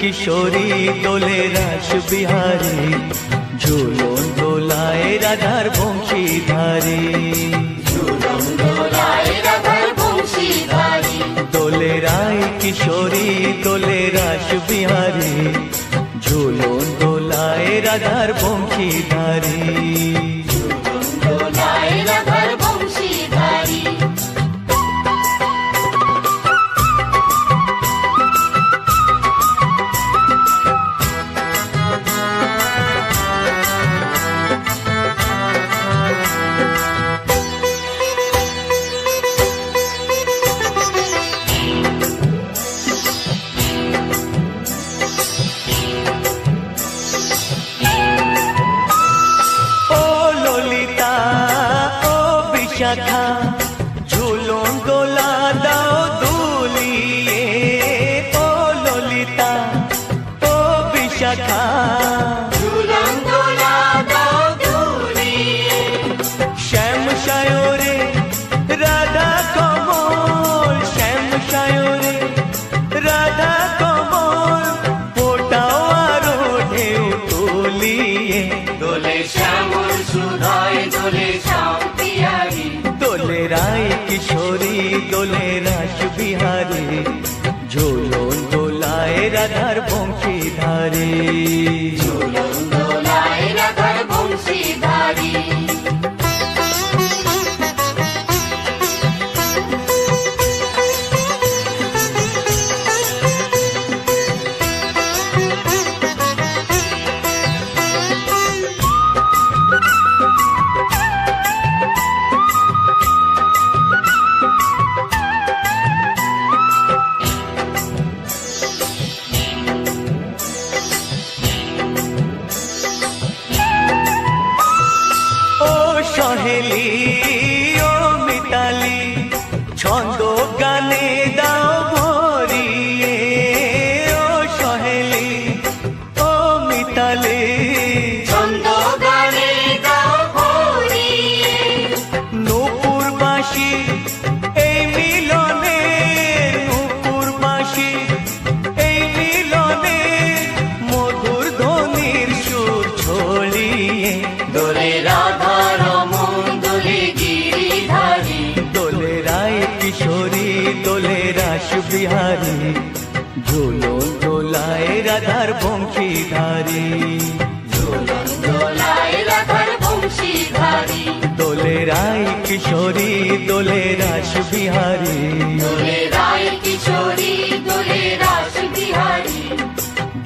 কিশোরী দোলে রাস বিহারী, ঝুলন দোলায় রাধার বংশীধারী। দোলে রায় কিশোরী দোলে রাস বিহারী, ঝুলন দোলায় রাধার বংশীধারী। শাখা ঝুলন দোলা দাও দুলিয়ে, ও ললিতা ও বিশাখা ঝুলন দোলা দাও দুলিয়ে। শ্যাম সায়রে রাধা কমল, শ্যাম সায়রে রাধা কমল, ফোটাও আরো ঢেউ তুলিয়ে। দোলে শ্যামল সুধায় দোলে শ্যাম পিয়ারি, দোলে রায় কিশোরী দোলে রাস বিহারী, ঝুলন দোলায় রাধার বংশীধারী। ঝুলন দোলায় রাধার বংশীধারী। সহেলি ও মিতালি ছন্দ গানে দাও ভরিয়ে, ও সহেলি ও মিতালি ছন্দ গানে দাও ভরিয়ে। নূপুর বাঁশি এই মিলনে, নূপুর বাঁশি এই মিলনে, মধুর ধ্বনির সুর ছড়িয়ে। দোলে রাধা কিশোরী দোলে রাস বিহারী, ঝুলন দোলায় রাধার বংশীধারী। ঝুলন দোলায় রাধার বংশীধারী। দোলে রায় কিশোরী দোলে রাস বিহারী, দোলে রায় কিশোরী দোলে রাস বিহারী,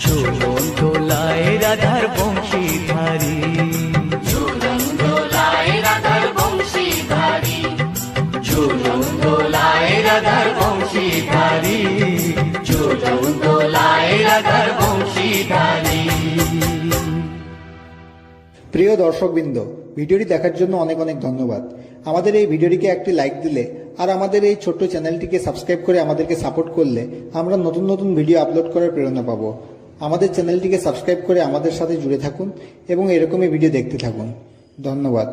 ঝুলন দোলায় রাধার বংশীধারী। ঝুলন দোলায় রাধার বংশীধারী, ঝুলন দোলায় রাধার বংশীধারী, ঝুলন দোলায় রাধার বংশীধারী। প্রিয় দর্শকবৃন্দ, ভিডিওটি দেখার জন্য অনেক অনেক ধন্যবাদ। আমাদের এই ভিডিওটিকে একটি লাইক দিলে আর আমাদের এই ছোট্ট চ্যানেলটিকে সাবস্ক্রাইব করে আমাদেরকে সাপোর্ট করলে আমরা নতুন নতুন ভিডিও আপলোড করার প্রেরণা পাবো। আমাদের চ্যানেলটিকে সাবস্ক্রাইব করে আমাদের সাথে জুড়ে থাকুন এবং এরকমই ভিডিও দেখতে থাকুন। ধন্যবাদ।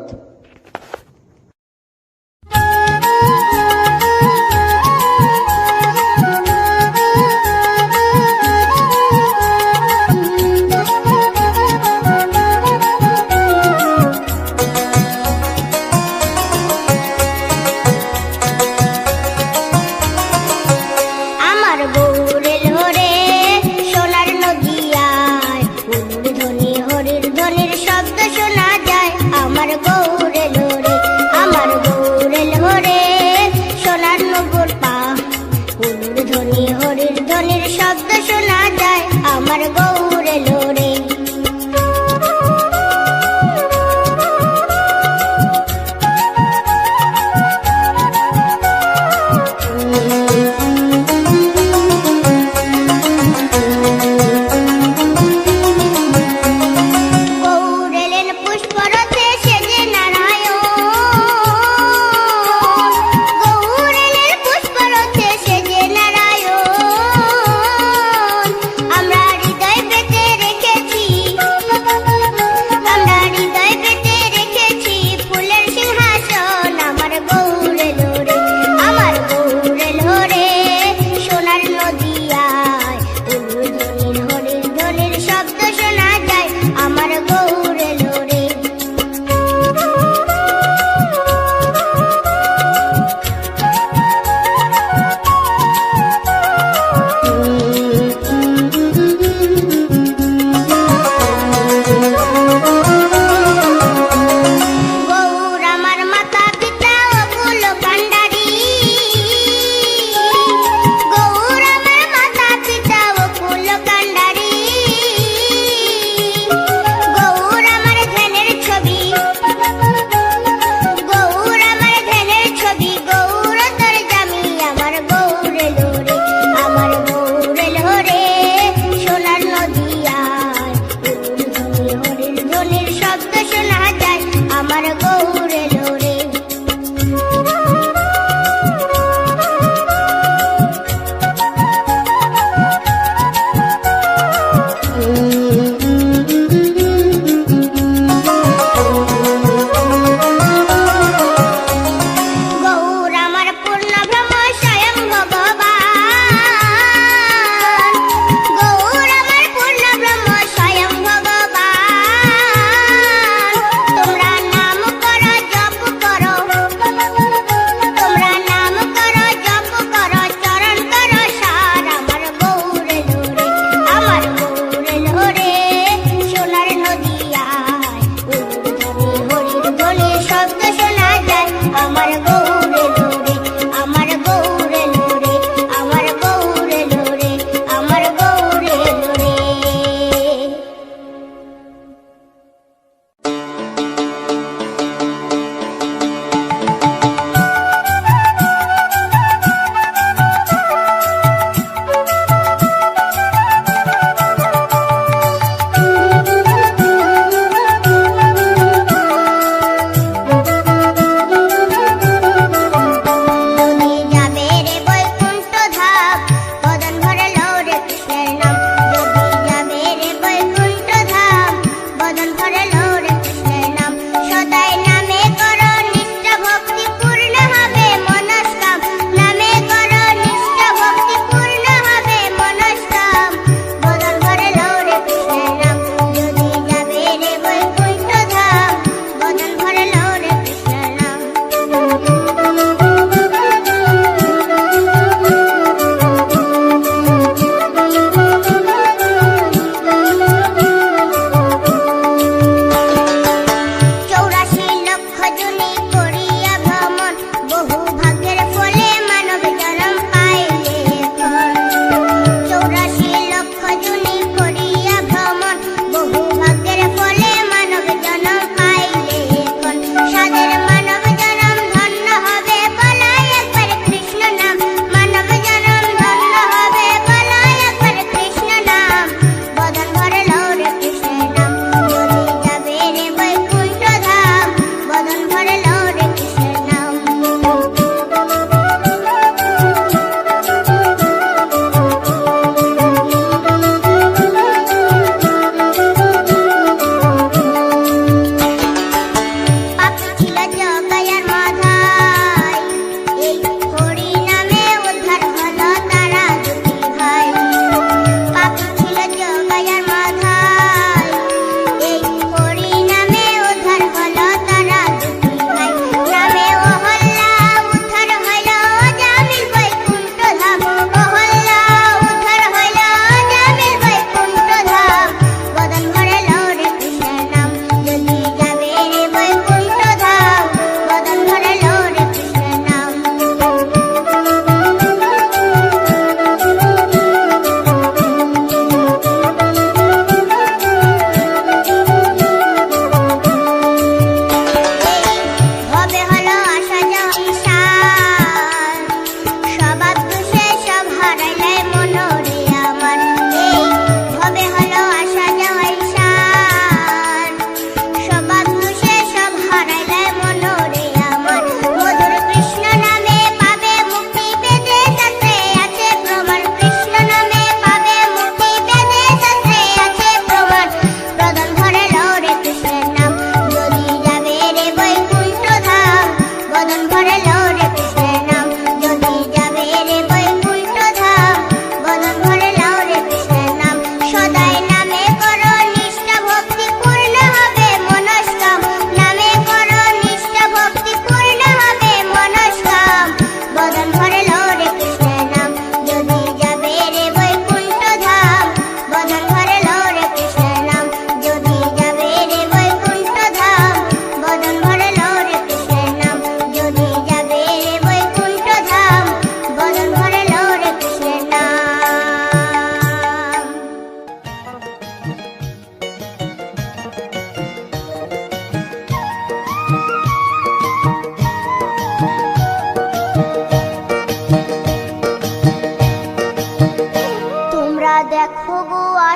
আমার গৌর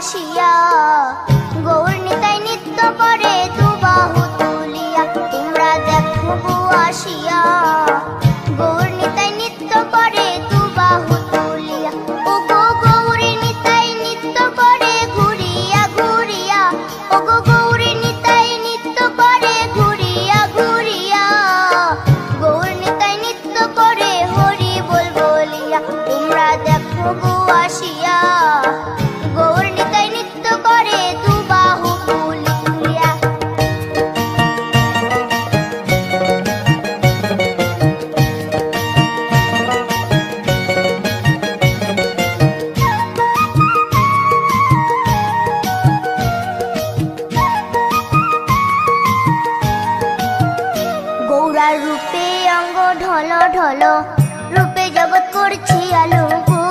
আসিয়া, গৌর নিতাই নৃত্য করে দুবাহু তুলিয়া। তোমরা দেখো গো আসিয়া, গৌর নিতাই নৃত্য করে দুবাহু তুলিয়া। ও গো গৌরী নিতাই নৃত্য করে ঘুরিয়া ঘুরিয়া, ও গো গৌরী নিতাই নৃত্য করে ঘুরিয়া ঘুরিয়া। গৌর নিতাই নৃত্য করে হরি বল বলিয়া। তোমরা দেখো গো আসিয়া, গৌর নিতাই নৃত্য করে দুবাহু তুলিয়া। গৌরার রূপে অঙ্গ ঢল ঢল, রূপে জগৎ করছি আলো গো।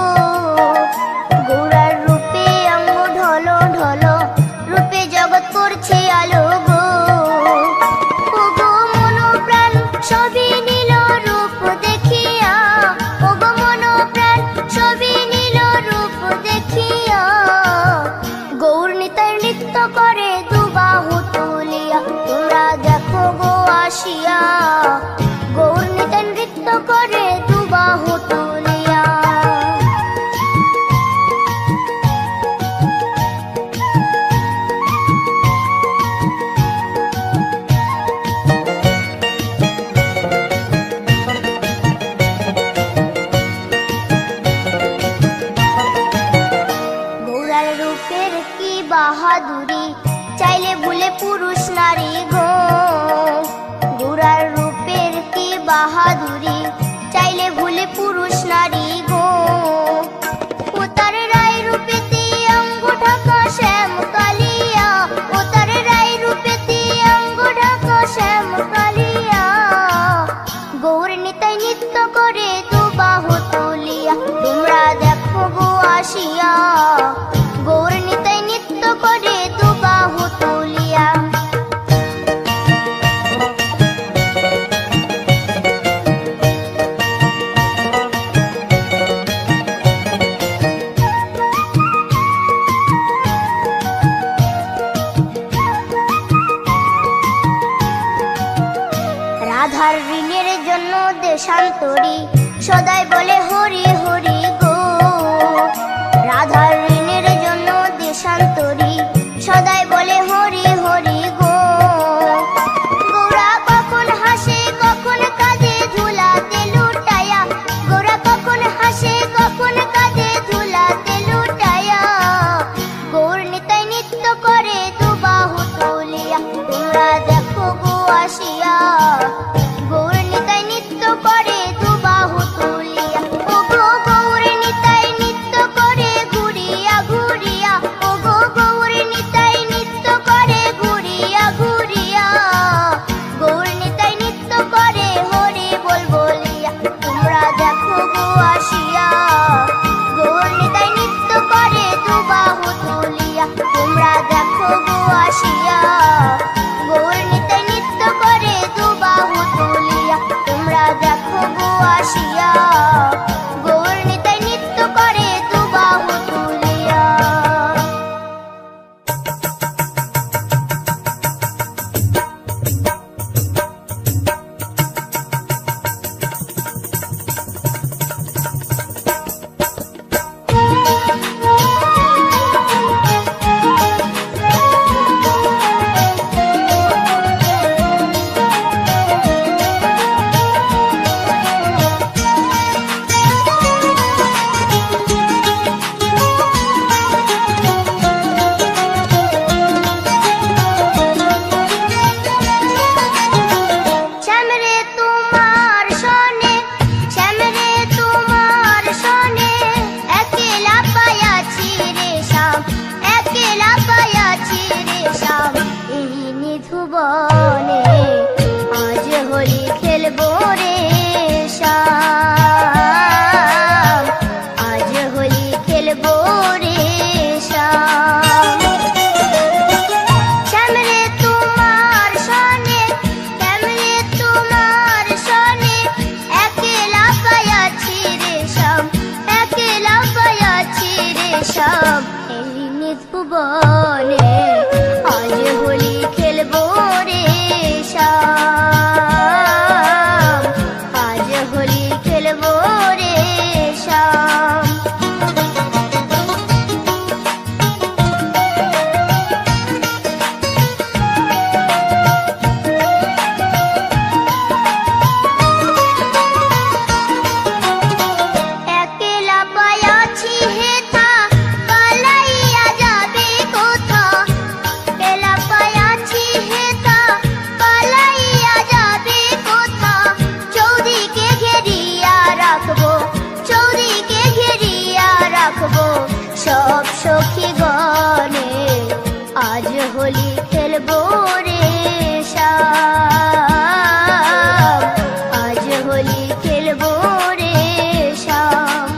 গৌরার রূপে অঙ্গ ঢল ঢল, রূপে জগৎ করছি আলো গো। ও গো মন প্রাণ সবই নীল রূপ দেখিয়া, ও গো মন প্রাণ সবই নীল রূপ দেখিয়া। গৌর নিতাই নৃত্য করে দুবাহু তুলিয়া। তোমরা দেখো গো আসিয়া, গৌর নিতাই নৃত্য করে দুবাহু তুলিয়া। গৌরার রূপের কি বাহাদুরি, চাইলে ভুলে পুরুষ নারী গো। গৌরার রূপের কি বাহাদুরি, চাইলে ভুলে পুরুষ নারী গো। ও তার রায় রূপেতে অঙ্গ ঢাকা শ্যাম কালিয়া, ও তার রায় রূপেতে অঙ্গ ঢাকা শ্যাম কালিয়া। গৌর নিতাই নৃত্য করে দুবাহু তুলিয়া। তোমরা দেখো গো আসিয়া, গৌর নিতাই নৃত্য করে দুবাহু তুলিয়া। রাধার ঋণের জন্য দেশান্তরী, সদাই বলে হরি হরি গো। রাধার ঋণের জন্য দেশান্তরী, সদাই বলে হরি হরি গো। গৌরা কখন হাসে কখন কাঁদে ধুলাতে লুটায়া, গৌরা কখন হাসে কখন কাঁদে ধুলাতে লুটায়া। গৌর নিতাই নৃত্য করে দুবাহু তুলিয়া। তোমরা দেখো গো আসিয়া, গৌর নিতাই নৃত্য করে দুবাহু তুলিয়া। ও গো গৌর নিতাই নৃত্য করে ঘুরিয়া ঘুরিয়া, ও গো গৌর নিতাই নৃত্য করে ঘুরিয়া ঘুরিয়া। গৌর নিতাই নৃত্য করে হরি বল বলিয়া। তোমরা দেখো গো আসিয়া, গৌর নিতাই নৃত্য করে দুবাহু তুলিয়া। তোমরা দেখো গো আসিয়া, গৌর নিতাই নৃত্য করে দুবাহু তুলিয়া। তোমরা দেখো গো আসিয়া, গৌর নিতাই নৃত্য করে দুবাহু তুলিয়া। শ্যামরে তোমার সনে, শ্যামরে তোমার সনে, একলা পায়াছি রে শ্যাম, একলা পায়াছি রে শ্যাম। এই নিধুবনে আজ হোলি খেলবো রে শ্যাম, আজ হোলি খেলবো রে শ্যাম। শ্যামরে তোমার সনে, শ্যামরে তোমার সনে, একলা পায়াছি রে শ্যাম, একলা পায়াছি রে শ্যাম। এই নিধু ভুবনে আজ হোলি খেলবো রে শ্যাম, আজ হোলি খেলবো রে শ্যাম। একলা পায়াছি হেথা পালাইয়া যাবে কোথা, একলা পায়াছি হেথা পালাইয়া যাবে কোথা। চৌদিকে ঘেরিয়া রাখবো, চৌদিকে ঘেরিয়া রাখবো সব সখী গণে আজ হোলি খেলবো রে শ্যাম, আজ হোলি খেলবো রে শ্যাম।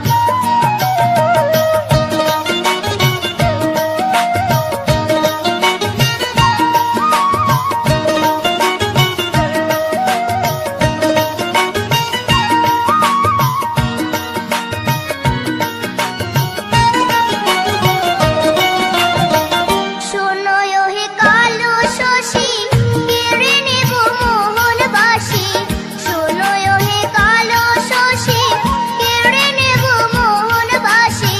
শোনো হে কালো শশী কেড়ে নেব মোহনবাসী, শোনো হে কালো শশী কেড়ে নেব মোহনবাসী।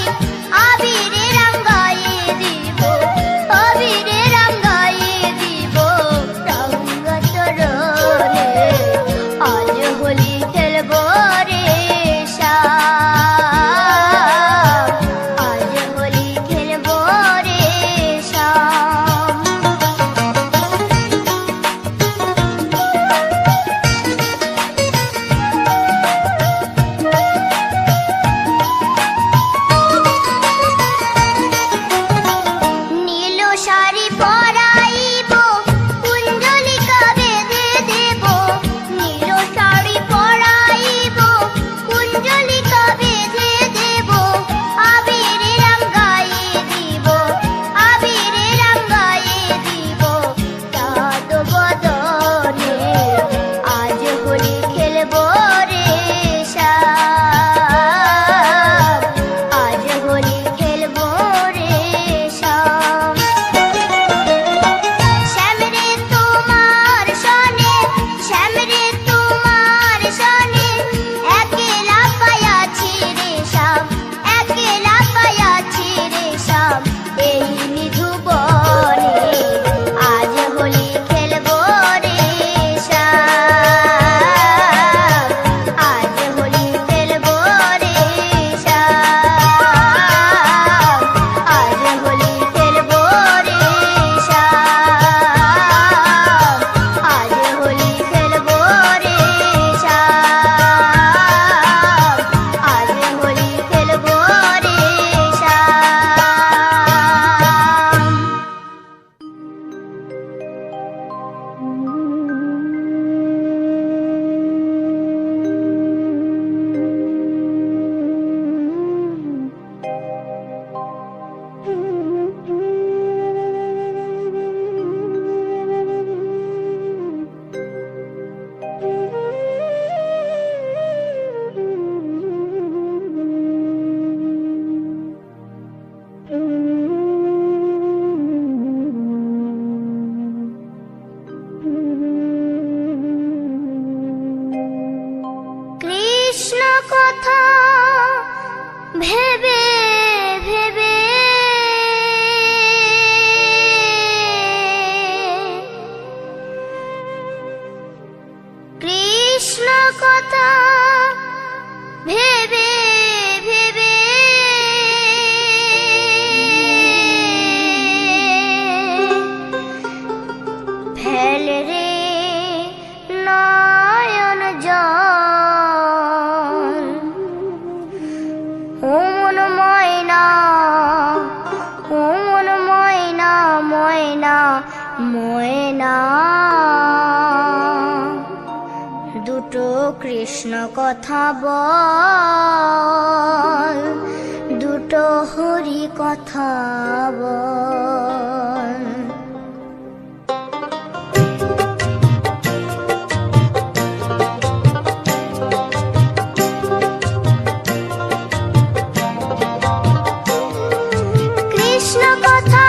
আবিরে রাঙ্গায়ে দিব, আবিরে রাঙ্গায়ে দিব রঙ্গ চরণে আজ হোলি খেলবো রে শ্যাম, আজ হোলি খেলবো রে শ্যাম। নীল শাড়ি পরাইব কুঞ্জলিকা বেঁধে দেব, নীল শাড়ি পরাইব কুঞ্জলিকা বেঁধে দেব। আবিরে রাঙ্গায়ে দিব, আবিরে রাঙ্গায়ে দিব চাঁদ বদনে আজ হোলি খেলবো রে শ্যাম, আজ হোলি খেলবো রে শ্যাম। শ্যামরে তোমার সনে, শ্যামরে তোমার সনে একলা পায়াছি রে শ্যাম, একলা পায়াছি রে শ্যাম। এই নিধু বনে আজ হোলি খেলবো রে শ্যাম, আজ হোলি খেলবো রে শ্যাম, আজ হোলি খেলবো রে শ্যাম, আজ হোলি খেলবো রে শ্যাম, আজ হোলি খেলবো রে শ্যাম। কৃষ্ণ কথা ভেবে ভেবে কৃষ্ণ কথা ভেবে ভেবে ফেল রে নয়ন জল। ও মন ময়না, ও মন ময়না, ময়না ময়না। দুটো কৃষ্ণ কথা বল, দুটো হরি কথা বল। কৃষ্ণ কথা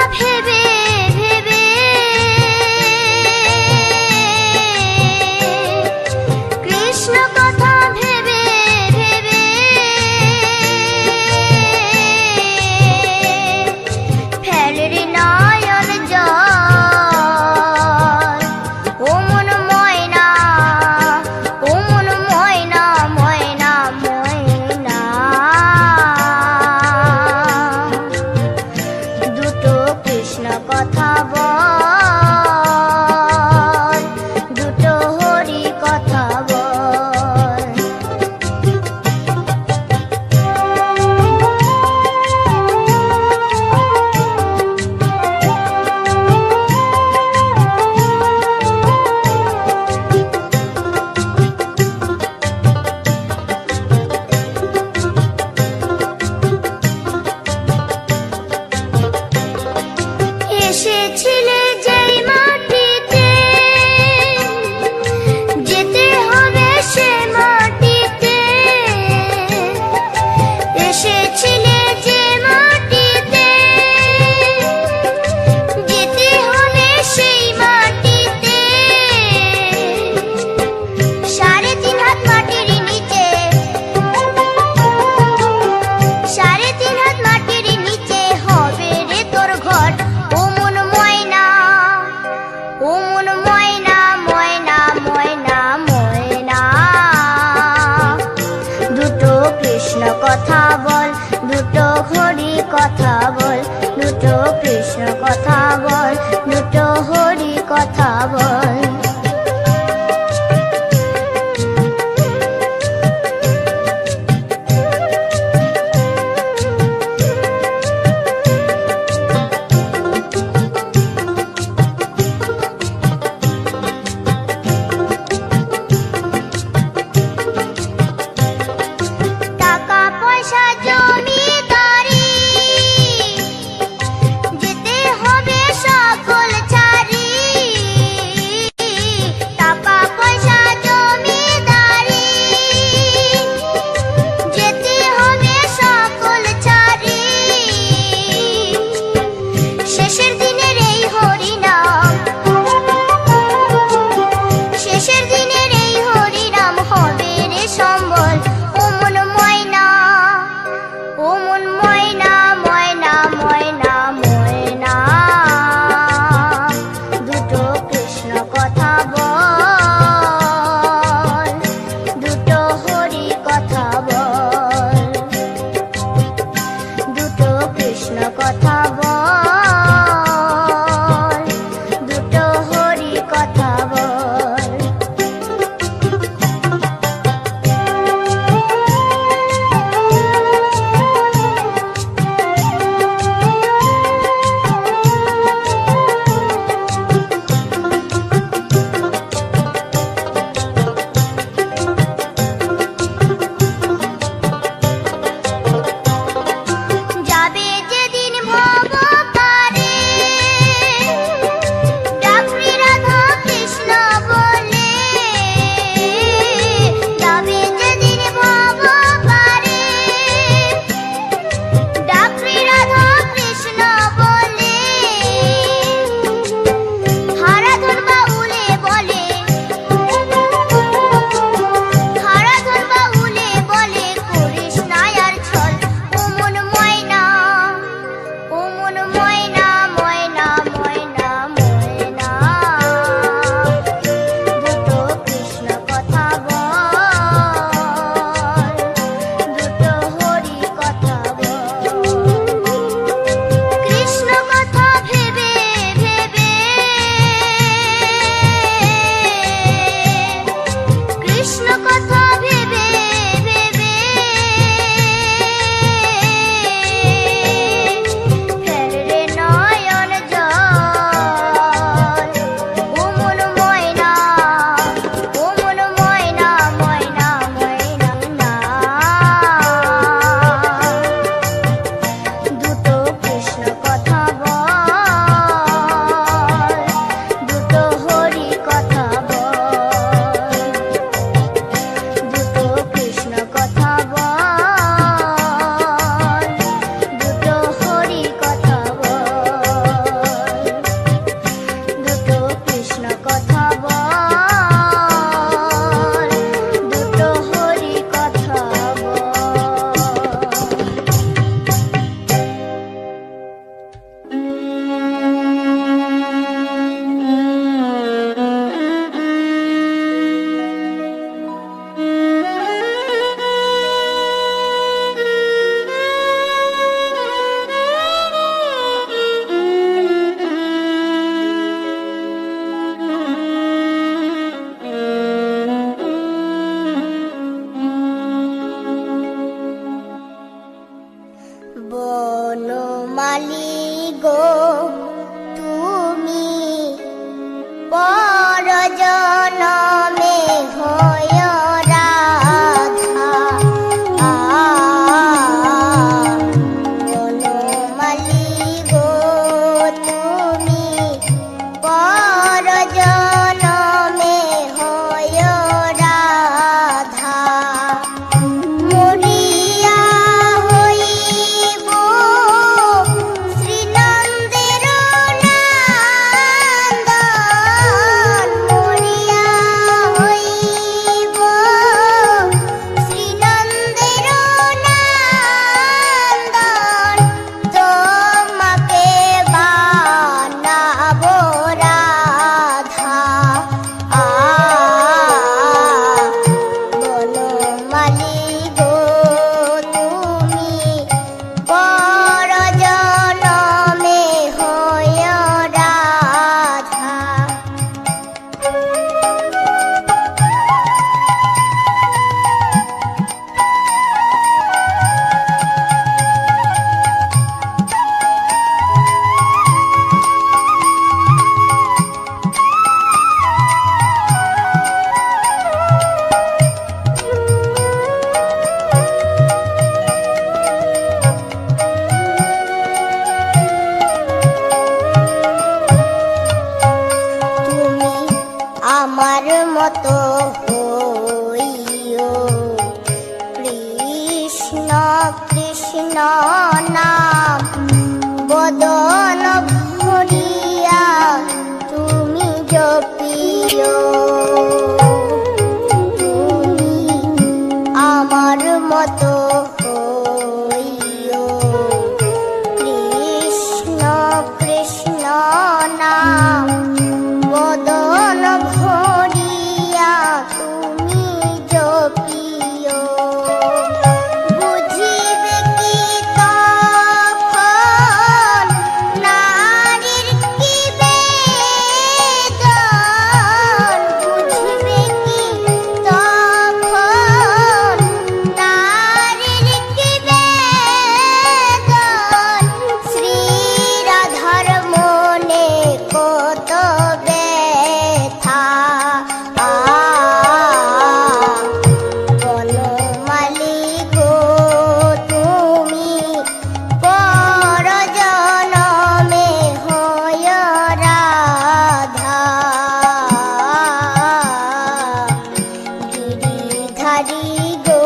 ভান্ডারি গো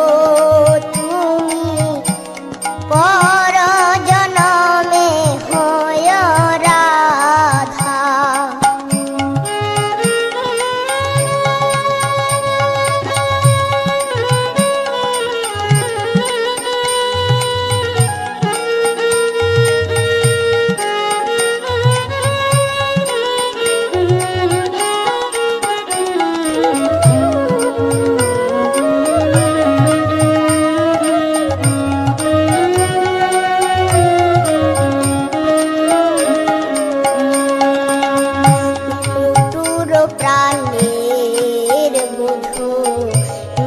তুমি পর জনমে হয় রাধা। প্রাণের বধূ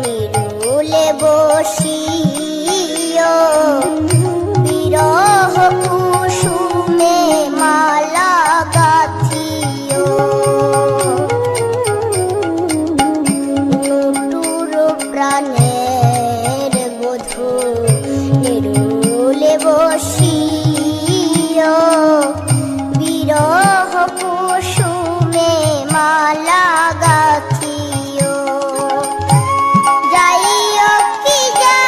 নিরুলে বসিও বিরহ কুসুমে মালা গাথিও। টুটুর প্রাণের বধূ নিরুলে বসিও বিরহ কুসুমে মালা গাথিও। যাইও কি যা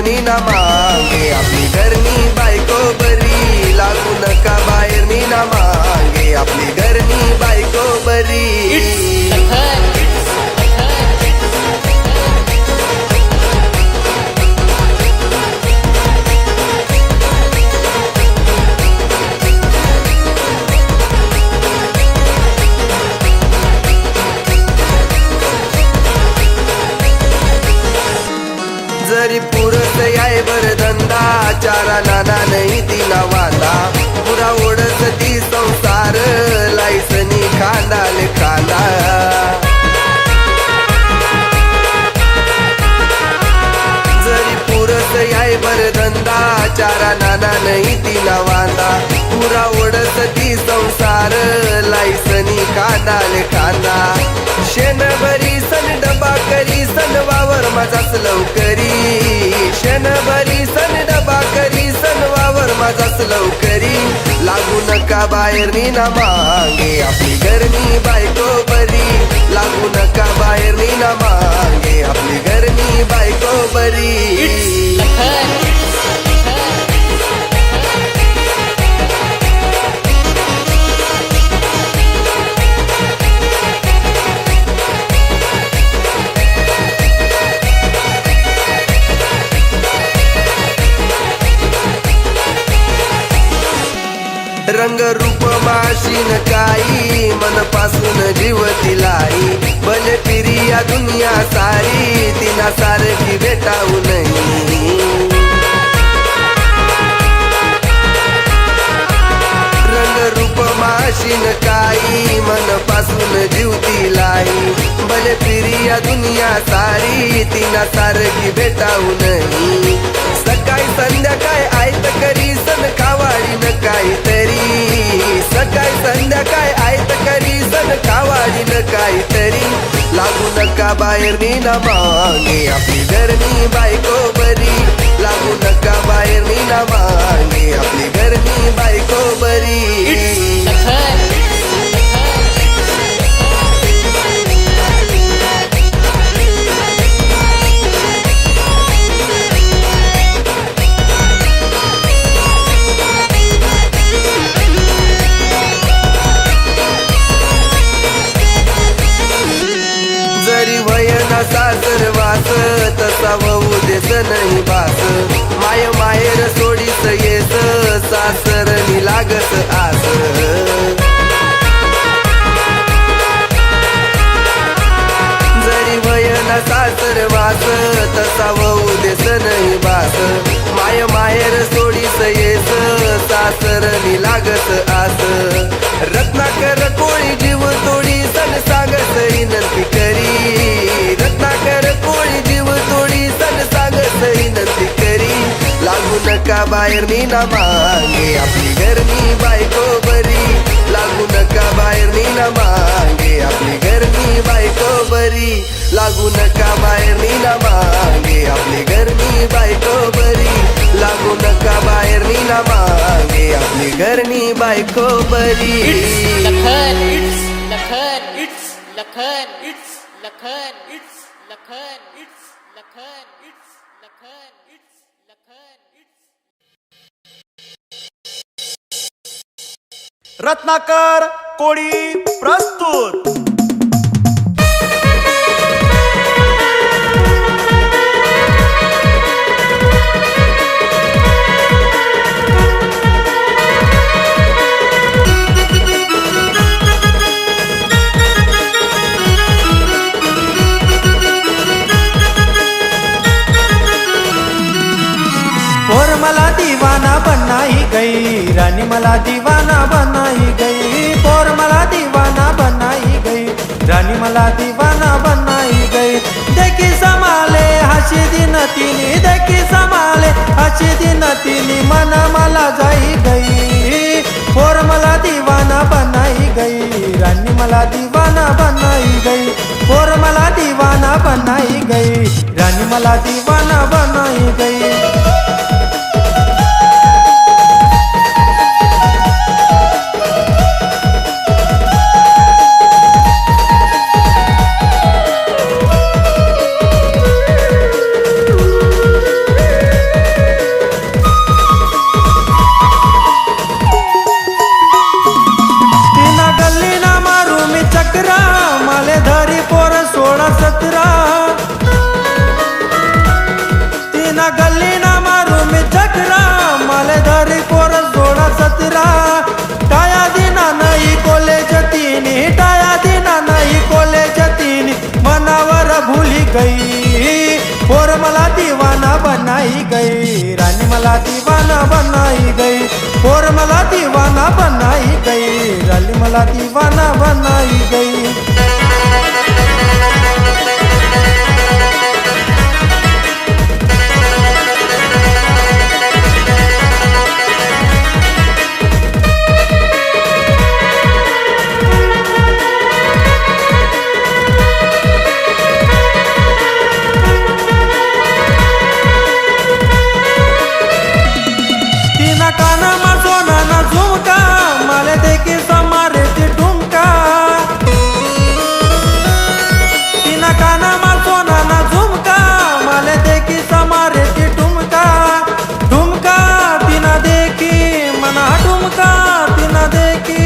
बाहेरनी ना मागे आपली घरनी बायको बरी लागू नका बाहेरनी ना मागे आपली घरनी बायको बरी जरी पुरत याय बर धंदा चारा नाना नाही तिला वादा पुरा ओढत ती संसार लायसनी खांदाले खांदा जरी पुरत याय बर धंदा चारा नाना नाही तिला वादा पुरा ओढत ती संसार लायसनी खांदाले खांदा शेणभरी सन डबा करी सन वावर माझाच लवकरी शेणभरी सन डबा करी सन वावर माझाच लवकरी लागू नका बाहेरनी ना मागे आपली घरनी बायको बरी लागू नका बाहेरनी ना मागे आपली घरनी बायको बरी रंग रूप माशीन काही मनपासून जीव तिलाई भले फिरी या दुनिया सारी तिना सारखी भेटाऊ नाही रंग रूप माशीन काही मनपासून जीव तिलाई भले फिरी या दुनिया सारी तिना सारखी भेटाऊ नाही सकाळी संध्याकाळी आयत करी सन खावाडी न काहीतरी सकाळी संध्याकाळी आयत करी सन खावाडी न काहीतरी लागू नका बाहेरनी ना मागे आपली घरनी बायको बरी लागू नका बाहेरनी ना मागे आपली घरनी बायको बरी जरी वयना सासरवास तसा वहू देस नाही बास माय माहेर सोडीस येस सासरनी लागत आस जरी वयना सासरवास तसा वहू देस नाही बास माय माहेर सोडीस येस सासरनी लागत आस रत्नाकर कोळी जीव तोडी सन सांगत विनंती करी रत्नाकर कोळी जीव तोडी सन सांगत विनंती करी लागू नका बाहेरनी ना मागे आपली घरनी बायको बरी लागू नका बाहेरनी ना मागे आपली घरनी बायको बरी लागू नका बाहेरनी ना मागे आपली घरनी बायको बरी लागू नका बाहेरनी ना मागे आपली घरनी बायको बरी Lakhan it's Lakhan it's Lakhan it's Lakhan it's Lakhan it's Lakhan it's Lakhan it's Lakhan it's Ratnakar कोळी प्रस्तुत और मला दीवाना बनाई गई रानी मला दीवाना बनाई गई और मला दीवाना बनाई गई रानी मला दीवाना बनाई गई देखी समाले हसी दिन तिनी देखी समाले हसी दिन तिनी मन मला जाई गई और मला दीवाना बनाई गई रानी मला दीवाना बनाई गई और मला दीवाना बनाई गई रानी मला दीवाना बनाई गई गई, पोर मला दीवाना बनाई गई, रानी मला दीवाना बनाई गई, पोर मला दीवाना बनाई गई, रानी मला दीवाना बनाई गई. कानामा सोनाना झुमका, मला देखी समारे ते ठुमका. तिना कानामा सोनाना झुमका, मला देखी समारे ते ठुमका. ठुमका तिना देखी मना ठुमका, तिना देखी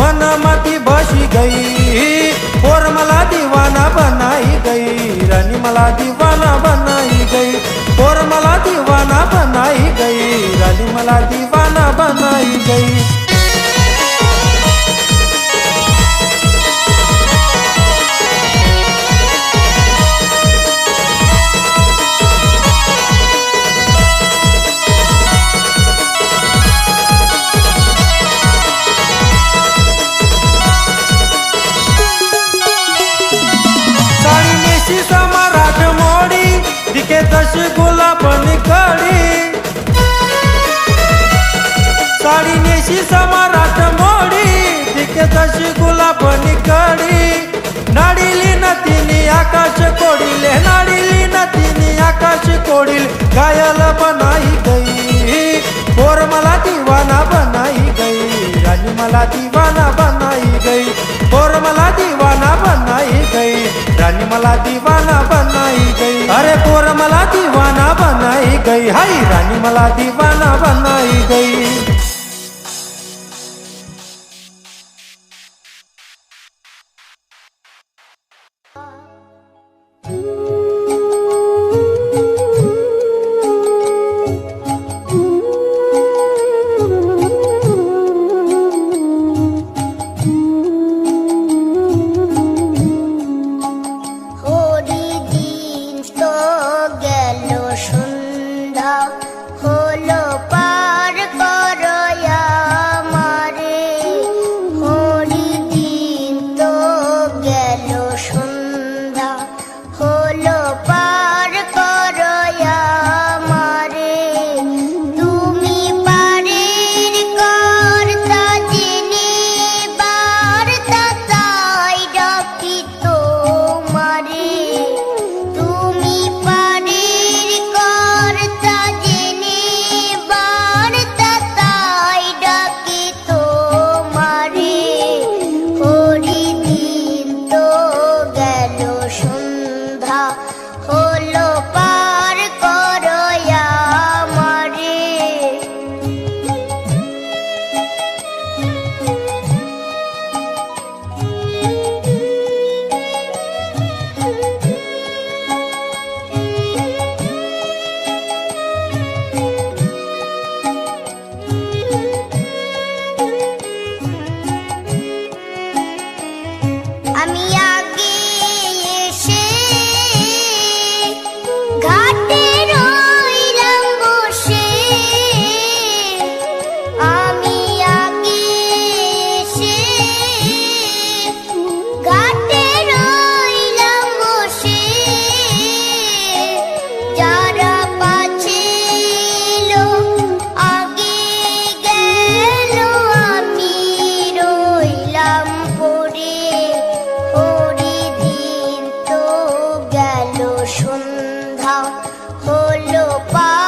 मन मती बशी गई, पोर मला दीवाना बनाई गई, रानी मला दीवाना बनाई गई, पोर मला दीवाना बनाई गई, रानी मला दीवाना बनाई गई. साडी नेशी समाराठ मोडी, दिखे तशी गुलाबनी कडी. साडी नेशी समाराठ मोडी, दिखे तशी गुलाबनी कडी. नाडिली न तिनी आकाश कोडिले, नाडिली न तिनी आकाश कोडिल, घायल बनाई गई, पोर मला दीवाना बनाई गई, रानी मला दीवाना बनाई गई, पोर मला दीवाना बनाई गई, रानी मला दीवाना बनाई गई. अरे पोर मला दीवाना बनाई गई, हाय रानी मला दीवाना बनाई गई. হরি দিন তো গেল সন্ধ্যা, হলো পার করো আমারে. হরি দিন তো গেল সন্ধ্যা, হলো পার করো আমারে. তুমি পারের কর্তা জেনে বার্তা তাই ডাকি তোমারে. তুমি পারের কর্তা জেনে বার্তা তাই ডাকি তোমারে. হরি দিন তো গেল সন্ধ্যা, হলো পার করো আমারে. আমি আগে এসে ঘাটে রইলাম বসে, আমি আগে এসে ঘাটে রইলাম বসে. যারা পাছে এলো আগে গেল, আমি রইলাম পড়ে. হরি দিন তো গেল সন্ধ্যা, হলো পার